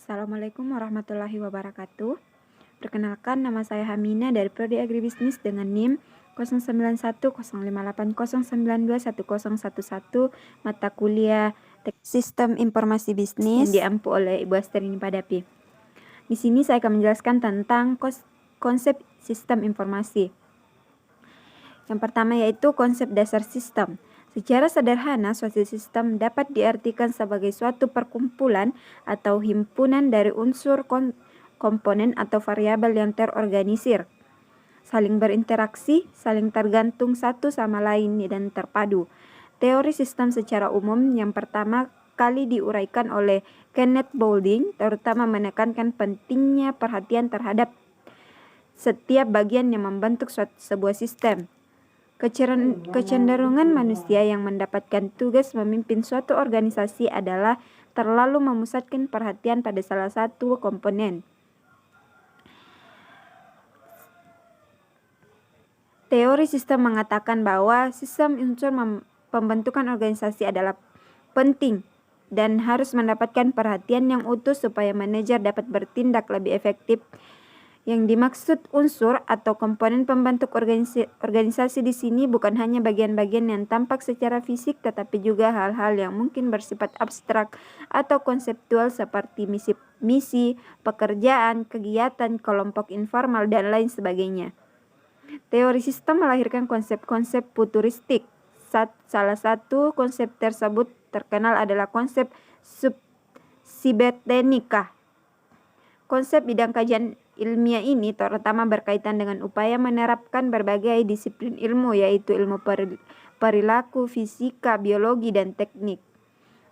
Assalamualaikum warahmatullahi wabarakatuh. Perkenalkan, nama saya Hamina dari Prodi Agribisnis dengan NIM 09105809210111, mata kuliah Sistem Informasi Bisnis yang diampu oleh Ibu Asterini Padapi. Di sini saya akan menjelaskan tentang konsep sistem informasi. Yang pertama yaitu konsep dasar sistem. Secara sederhana, suatu sistem dapat diartikan sebagai suatu perkumpulan atau himpunan dari unsur komponen atau variabel yang terorganisir, saling berinteraksi, saling tergantung satu sama lain, dan terpadu. Teori sistem secara umum yang pertama kali diuraikan oleh Kenneth Boulding, terutama menekankan pentingnya perhatian terhadap setiap bagian yang membentuk sebuah sistem. Kecenderungan manusia yang mendapatkan tugas memimpin suatu organisasi adalah terlalu memusatkan perhatian pada salah satu komponen. Teori sistem mengatakan bahwa sistem unsur pembentukan organisasi adalah penting dan harus mendapatkan perhatian yang utuh supaya manajer dapat bertindak lebih efektif. Yang dimaksud unsur atau komponen pembentuk organisasi di sini bukan hanya bagian-bagian yang tampak secara fisik, tetapi juga hal-hal yang mungkin bersifat abstrak atau konseptual seperti misi, pekerjaan, kegiatan, kelompok informal, dan lain sebagainya. Teori sistem melahirkan konsep-konsep futuristik. Salah satu konsep tersebut terkenal adalah konsep sibernetika. Konsep bidang kajian ilmiah ini terutama berkaitan dengan upaya menerapkan berbagai disiplin ilmu, yaitu ilmu perilaku, fisika, biologi, dan teknik.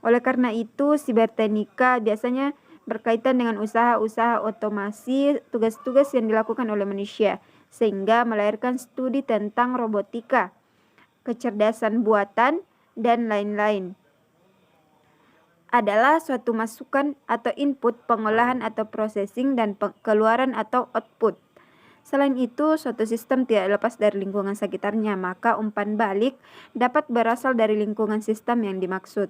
Oleh karena itu, sibernetika biasanya berkaitan dengan usaha-usaha otomasi, tugas-tugas yang dilakukan oleh manusia, sehingga melahirkan studi tentang robotika, kecerdasan buatan, dan lain-lain. Adalah suatu masukan atau input, pengolahan atau processing, dan keluaran atau output. Selain itu, suatu sistem tidak lepas dari lingkungan sekitarnya, maka umpan balik dapat berasal dari lingkungan sistem yang dimaksud.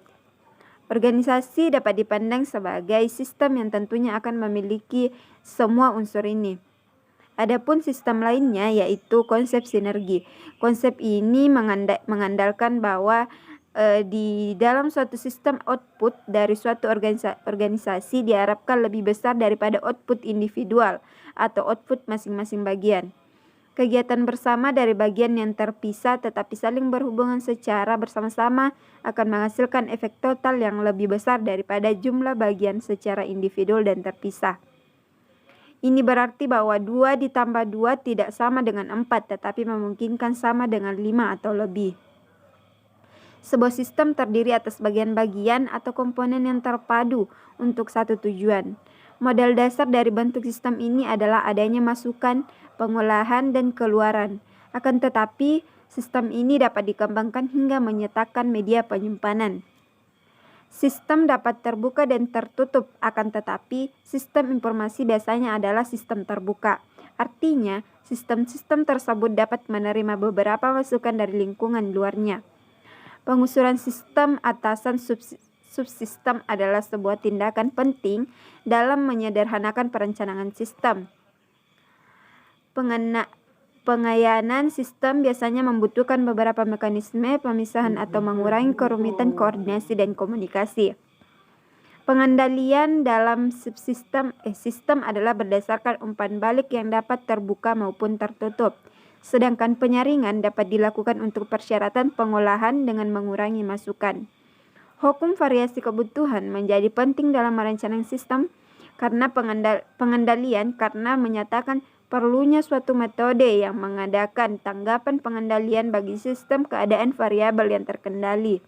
Organisasi dapat dipandang sebagai sistem yang tentunya akan memiliki semua unsur ini. Adapun sistem lainnya yaitu konsep sinergi. Konsep ini mengandalkan bahwa di dalam suatu sistem output dari suatu organisasi diharapkan lebih besar daripada output individual atau output masing-masing bagian. Kegiatan bersama dari bagian yang terpisah tetapi saling berhubungan secara bersama-sama akan menghasilkan efek total yang lebih besar daripada jumlah bagian secara individual dan terpisah. Ini berarti bahwa 2 ditambah 2 tidak sama dengan 4, tetapi memungkinkan sama dengan 5 atau lebih. Sebuah sistem terdiri atas bagian-bagian atau komponen yang terpadu untuk satu tujuan. Modal dasar dari bentuk sistem ini adalah adanya masukan, pengolahan, dan keluaran. Akan tetapi, sistem ini dapat dikembangkan hingga menyatakan media penyimpanan. Sistem dapat terbuka dan tertutup, akan tetapi sistem informasi biasanya adalah sistem terbuka. Artinya, sistem-sistem tersebut dapat menerima beberapa masukan dari lingkungan luarnya. Pengusuran sistem atasan subsistem adalah sebuah tindakan penting dalam menyederhanakan perencanaan sistem. Pengayanan sistem biasanya membutuhkan beberapa mekanisme pemisahan atau mengurangi kerumitan koordinasi dan komunikasi. Pengendalian dalam sistem adalah berdasarkan umpan balik yang dapat terbuka maupun tertutup. Sedangkan penyaringan dapat dilakukan untuk persyaratan pengolahan dengan mengurangi masukan. Hukum variasi kebutuhan menjadi penting dalam merencanakan sistem karena pengendalian karena menyatakan perlunya suatu metode yang mengadakan tanggapan pengendalian bagi sistem keadaan variabel yang terkendali.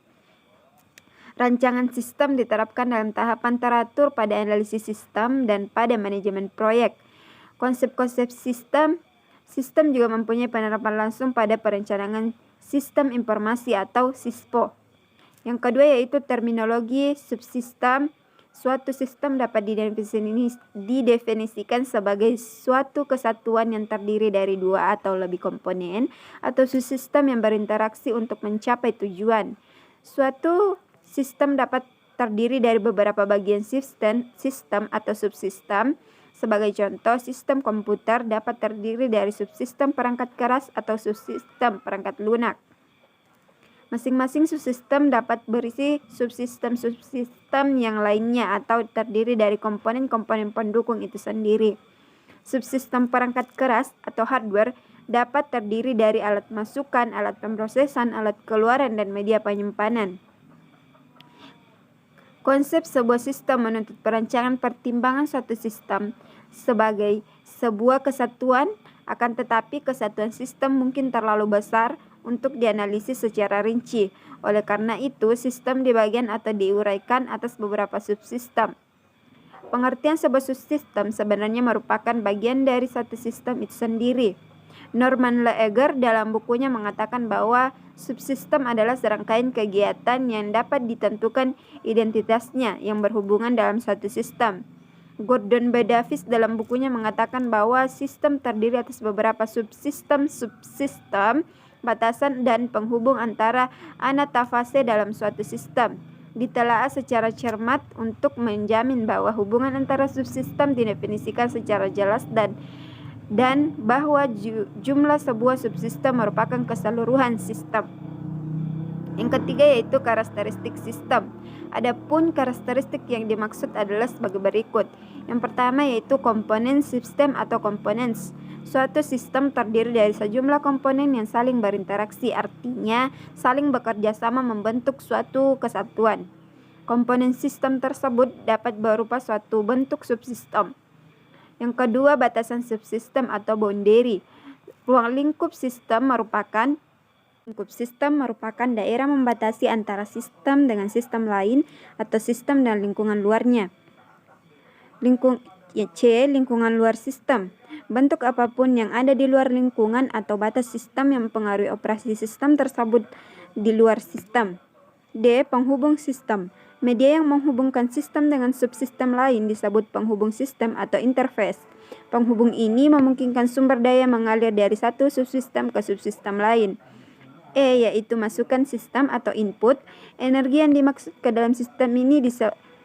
Rancangan sistem diterapkan dalam tahapan teratur pada analisis sistem dan pada manajemen proyek. Konsep-konsep Sistem juga mempunyai penerapan langsung pada perencanaan sistem informasi atau SISPO. Yang kedua yaitu terminologi subsistem. Suatu sistem dapat didefinisikan sebagai suatu kesatuan yang terdiri dari 2 atau lebih komponen atau subsistem yang berinteraksi untuk mencapai tujuan. Suatu sistem dapat terdiri dari beberapa bagian sistem atau subsistem. Sebagai contoh, sistem komputer dapat terdiri dari subsistem perangkat keras atau subsistem perangkat lunak. Masing-masing subsistem dapat berisi subsistem-subsistem yang lainnya atau terdiri dari komponen-komponen pendukung itu sendiri. Subsistem perangkat keras atau hardware dapat terdiri dari alat masukan, alat pemrosesan, alat keluaran, dan media penyimpanan. Konsep sebuah sistem menuntut perancangan pertimbangan suatu sistem sebagai sebuah kesatuan, akan tetapi kesatuan sistem mungkin terlalu besar untuk dianalisis secara rinci. Oleh karena itu, sistem dibagian atau diuraikan atas beberapa subsistem. Pengertian sebuah subsistem sebenarnya merupakan bagian dari satu sistem itu sendiri. Norman Leger dalam bukunya mengatakan bahwa subsistem adalah serangkaian kegiatan yang dapat ditentukan identitasnya yang berhubungan dalam satu sistem. Gordon B. Davis dalam bukunya mengatakan bahwa sistem terdiri atas beberapa subsistem, batasan, dan penghubung antara anatafase dalam suatu sistem. Ditelaah secara cermat untuk menjamin bahwa hubungan antara subsistem didefinisikan secara jelas dan bahwa jumlah sebuah subsistem merupakan keseluruhan sistem. Yang ketiga yaitu karakteristik sistem. Adapun karakteristik yang dimaksud adalah sebagai berikut. Yang pertama yaitu komponen sistem atau components. Suatu sistem terdiri dari sejumlah komponen yang saling berinteraksi, artinya saling bekerja sama membentuk suatu kesatuan. Komponen sistem tersebut dapat berupa suatu bentuk subsistem. Yang kedua, batasan subsistem atau boundary. Ruang lingkup sistem merupakan daerah membatasi antara sistem dengan sistem lain atau sistem dan lingkungan luarnya. Lingkungan luar sistem. Bentuk apapun yang ada di luar lingkungan atau batas sistem yang mempengaruhi operasi sistem tersebut di luar sistem. D. Penghubung sistem. Media yang menghubungkan sistem dengan subsistem lain disebut penghubung sistem atau interface. Penghubung ini memungkinkan sumber daya mengalir dari satu subsistem ke subsistem lain. E. Yaitu masukan sistem atau input. Energi yang dimaksud ke dalam sistem ini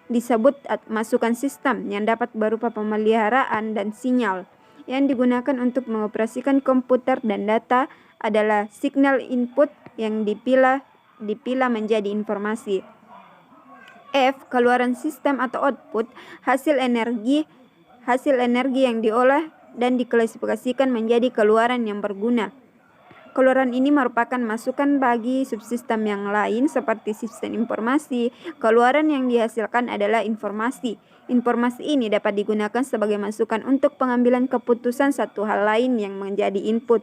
disebut masukan sistem yang dapat berupa pemeliharaan dan sinyal. Yang digunakan untuk mengoperasikan komputer dan data adalah signal input yang dipilah menjadi informasi. F. Keluaran sistem atau output, hasil energi yang diolah dan diklasifikasikan menjadi keluaran yang berguna. Keluaran ini merupakan masukan bagi subsistem yang lain seperti sistem informasi. Keluaran yang dihasilkan adalah informasi. Informasi ini dapat digunakan sebagai masukan untuk pengambilan keputusan satu hal lain yang menjadi input.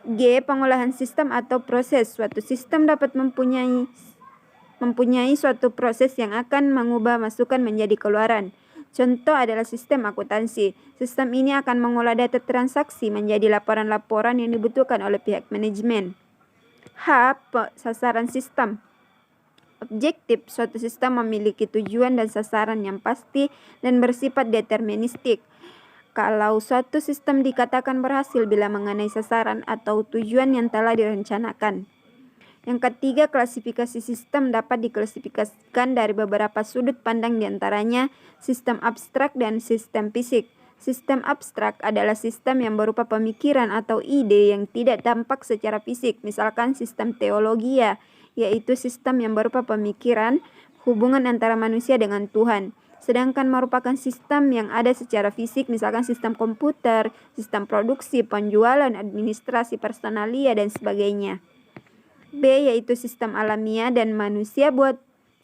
G. Pengolahan sistem atau proses. Suatu sistem dapat mempunyai suatu proses yang akan mengubah masukan menjadi keluaran. Contoh adalah sistem akuntansi. Sistem ini akan mengolah data transaksi menjadi laporan-laporan yang dibutuhkan oleh pihak manajemen. H. Sasaran sistem. Objektif, suatu sistem memiliki tujuan dan sasaran yang pasti dan bersifat deterministik. Kalau suatu sistem dikatakan berhasil bila mengenai sasaran atau tujuan yang telah direncanakan. Yang ketiga, klasifikasi sistem dapat diklasifikasikan dari beberapa sudut pandang, diantaranya sistem abstrak dan sistem fisik. Sistem abstrak adalah sistem yang berupa pemikiran atau ide yang tidak tampak secara fisik, misalkan sistem teologi, yaitu sistem yang berupa pemikiran, hubungan antara manusia dengan Tuhan. Sedangkan merupakan sistem yang ada secara fisik, misalkan sistem komputer, sistem produksi, penjualan, administrasi personalia, dan sebagainya. B. Yaitu sistem alamiah dan manusia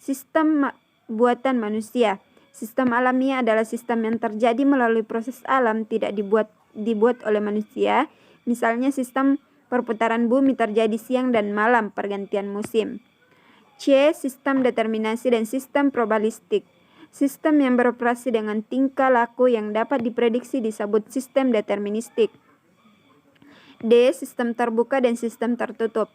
sistem buatan manusia. Sistem alamiah adalah sistem yang terjadi melalui proses alam, tidak dibuat oleh manusia. Misalnya sistem perputaran bumi terjadi siang dan malam, pergantian musim. C. Sistem determinasi dan sistem probabilistik. Sistem yang beroperasi dengan tingkah laku yang dapat diprediksi disebut sistem deterministik. D. Sistem terbuka dan sistem tertutup.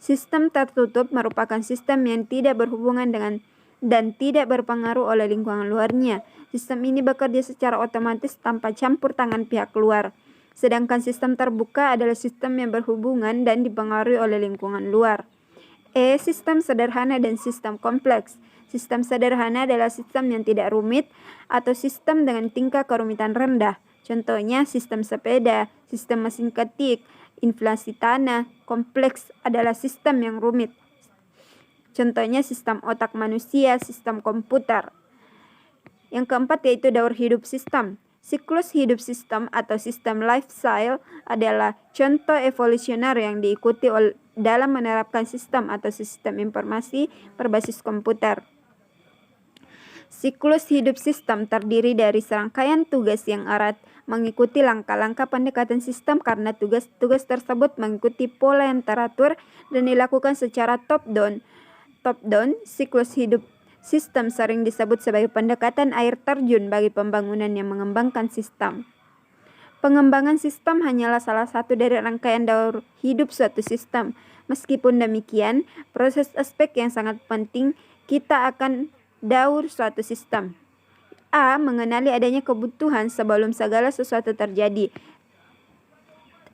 Sistem tertutup merupakan sistem yang tidak berhubungan dengan dan tidak berpengaruh oleh lingkungan luarnya. Sistem ini bekerja secara otomatis tanpa campur tangan pihak luar. Sedangkan sistem terbuka adalah sistem yang berhubungan dan dipengaruhi oleh lingkungan luar. Sistem sederhana dan sistem kompleks. Sistem sederhana adalah sistem yang tidak rumit atau sistem dengan tingkat kerumitan rendah. Contohnya sistem sepeda, sistem mesin ketik, inflasi tanah. Kompleks adalah sistem yang rumit. Contohnya sistem otak manusia, sistem komputer. Yang keempat yaitu daur hidup sistem. Siklus hidup sistem atau sistem life cycle adalah contoh evolusioner yang diikuti dalam menerapkan sistem atau sistem informasi berbasis komputer. Siklus hidup sistem terdiri dari serangkaian tugas yang erat mengikuti langkah-langkah pendekatan sistem karena tugas-tugas tersebut mengikuti pola yang teratur dan dilakukan secara top-down. Siklus hidup sistem sering disebut sebagai pendekatan air terjun bagi pembangunan yang mengembangkan sistem. Pengembangan sistem hanyalah salah satu dari rangkaian daur hidup suatu sistem. Meskipun demikian, proses aspek yang sangat penting kita akan daur suatu sistem. A. Mengenali adanya kebutuhan sebelum segala sesuatu terjadi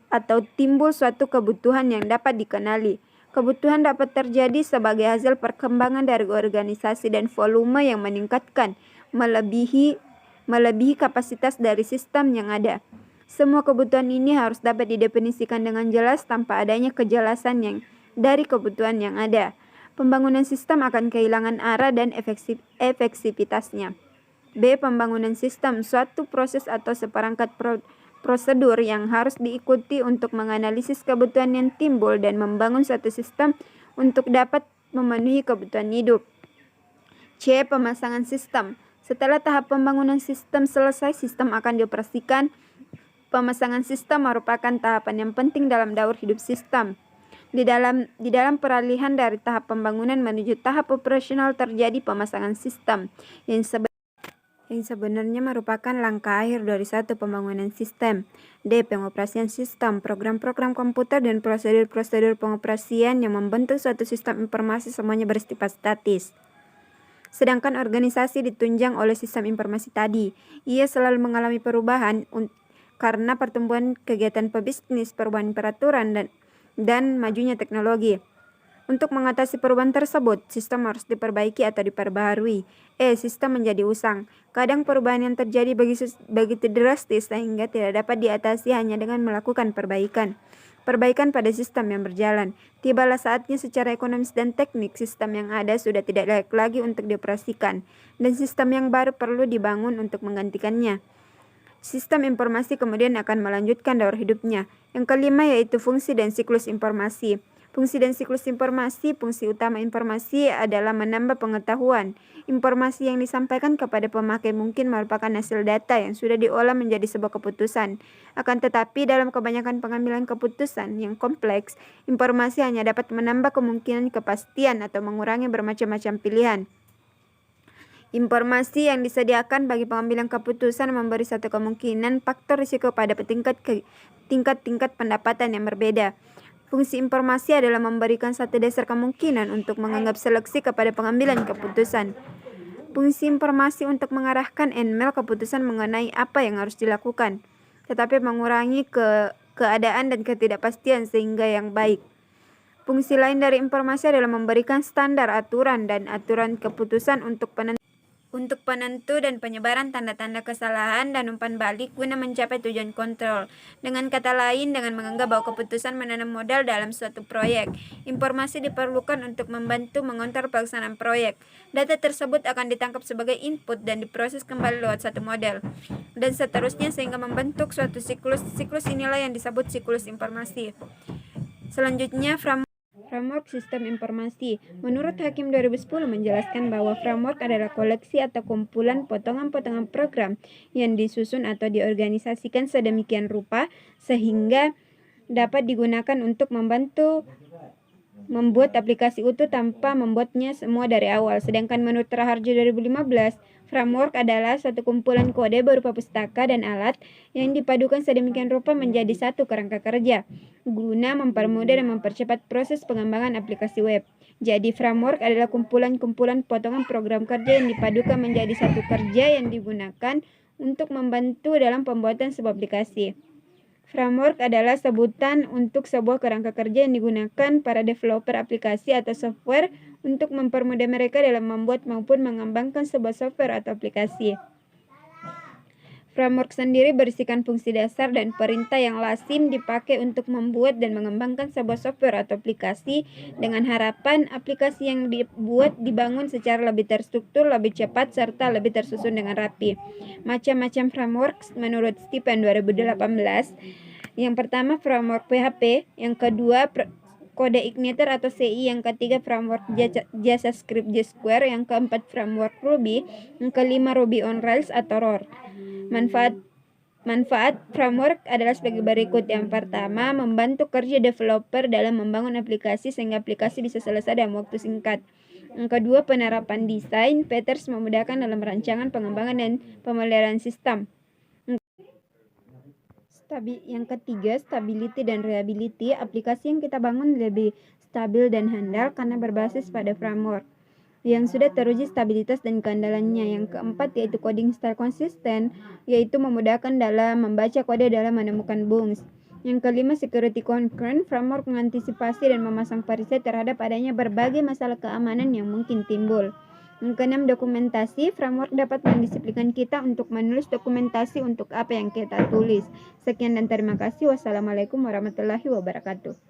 atau timbul suatu kebutuhan yang dapat dikenali. Kebutuhan dapat terjadi sebagai hasil perkembangan dari organisasi dan volume yang meningkatkan melebihi kapasitas dari sistem yang ada. Semua kebutuhan ini harus dapat didefinisikan dengan jelas tanpa adanya kejelasan yang dari kebutuhan yang ada. Pembangunan sistem akan kehilangan arah dan efektivitasnya. B. Pembangunan sistem, suatu proses atau seperangkat prosedur yang harus diikuti untuk menganalisis kebutuhan yang timbul dan membangun suatu sistem untuk dapat memenuhi kebutuhan hidup. C. Pemasangan sistem. Setelah tahap pembangunan sistem selesai, sistem akan dioperasikan. Pemasangan sistem merupakan tahapan yang penting dalam daur hidup sistem. Di dalam peralihan dari tahap pembangunan menuju tahap operasional terjadi pemasangan sistem yang sebenarnya merupakan langkah akhir dari satu pembangunan sistem. D. Pengoperasian sistem, program-program komputer dan prosedur-prosedur pengoperasian yang membentuk suatu sistem informasi semuanya bersifat statis. Sedangkan organisasi ditunjang oleh sistem informasi tadi. Ia selalu mengalami perubahan karena pertumbuhan kegiatan pebisnis, perubahan peraturan, dan majunya teknologi. Untuk mengatasi perubahan tersebut, sistem harus diperbaiki atau diperbaharui. Sistem menjadi usang. Kadang perubahan yang terjadi begitu drastis sehingga tidak dapat diatasi hanya dengan melakukan perbaikan. Perbaikan pada sistem yang berjalan. Tibalah saatnya secara ekonomis dan teknik sistem yang ada sudah tidak layak lagi untuk dioperasikan, dan sistem yang baru perlu dibangun untuk menggantikannya. Sistem informasi kemudian akan melanjutkan daur hidupnya. Yang kelima yaitu fungsi dan siklus informasi. Fungsi dan siklus informasi. Fungsi utama informasi adalah menambah pengetahuan. Informasi yang disampaikan kepada pemakai mungkin merupakan hasil data yang sudah diolah menjadi sebuah keputusan. Akan tetapi dalam kebanyakan pengambilan keputusan yang kompleks, informasi hanya dapat menambah kemungkinan kepastian atau mengurangi bermacam-macam pilihan. Informasi yang disediakan bagi pengambilan keputusan memberi satu kemungkinan faktor risiko pada tingkat pendapatan yang berbeda. Fungsi informasi adalah memberikan satu dasar kemungkinan untuk menganggap seleksi kepada pengambilan keputusan. Fungsi informasi untuk mengarahkan email keputusan mengenai apa yang harus dilakukan, tetapi mengurangi keadaan dan ketidakpastian sehingga yang baik. Fungsi lain dari informasi adalah memberikan standar aturan dan aturan keputusan untuk penentu dan penyebaran tanda-tanda kesalahan dan umpan balik guna mencapai tujuan kontrol. Dengan kata lain, dengan menganggap bahwa keputusan menanam modal dalam suatu proyek, informasi diperlukan untuk membantu mengontrol pelaksanaan proyek. Data tersebut akan ditangkap sebagai input dan diproses kembali lewat satu model, dan seterusnya sehingga membentuk suatu siklus. Siklus inilah yang disebut siklus informasi. Selanjutnya, Framework Sistem Informasi. Menurut Hakim 2010 menjelaskan bahwa framework adalah koleksi atau kumpulan potongan-potongan program yang disusun atau diorganisasikan sedemikian rupa sehingga dapat digunakan untuk membuat aplikasi utuh tanpa membuatnya semua dari awal. Sedangkan menurut Raharjo 2015, framework adalah suatu kumpulan kode berupa pustaka dan alat yang dipadukan sedemikian rupa menjadi satu kerangka kerja guna mempermudah dan mempercepat proses pengembangan aplikasi web. Jadi framework adalah kumpulan-kumpulan potongan program kerja yang dipadukan menjadi satu kerja yang digunakan untuk membantu dalam pembuatan sebuah aplikasi. Framework adalah sebutan untuk sebuah kerangka kerja yang digunakan para developer aplikasi atau software untuk mempermudah mereka dalam membuat maupun mengembangkan sebuah software atau aplikasi. Framework sendiri berisikan fungsi dasar dan perintah yang lazim dipakai untuk membuat dan mengembangkan sebuah software atau aplikasi dengan harapan aplikasi yang dibuat dibangun secara lebih terstruktur, lebih cepat, serta lebih tersusun dengan rapi. Macam-macam framework menurut Stephen 2018. Yang pertama framework PHP, yang kedua kode igniter atau CI, yang ketiga framework JavaScript Square, yang keempat framework Ruby, yang kelima Ruby on Rails atau ROR. Manfaat framework adalah sebagai berikut. Yang pertama, membantu kerja developer dalam membangun aplikasi sehingga aplikasi bisa selesai dalam waktu singkat. Yang kedua, penerapan desain patterns memudahkan dalam rancangan, pengembangan, dan pemeliharaan sistem. Yang ketiga, stability dan reliability. Aplikasi yang kita bangun lebih stabil dan handal karena berbasis pada framework yang sudah teruji stabilitas dan keandalannya. Yang keempat yaitu coding style konsisten, yaitu memudahkan dalam membaca kode dalam menemukan bugs. Yang kelima, security concurrent. Framework mengantisipasi dan memasang perisai terhadap adanya berbagai masalah keamanan yang mungkin timbul. Yang keenam, dokumentasi. Framework dapat mendisiplinkan kita untuk menulis dokumentasi untuk apa yang kita tulis. Sekian dan terima kasih. Wassalamualaikum warahmatullahi wabarakatuh.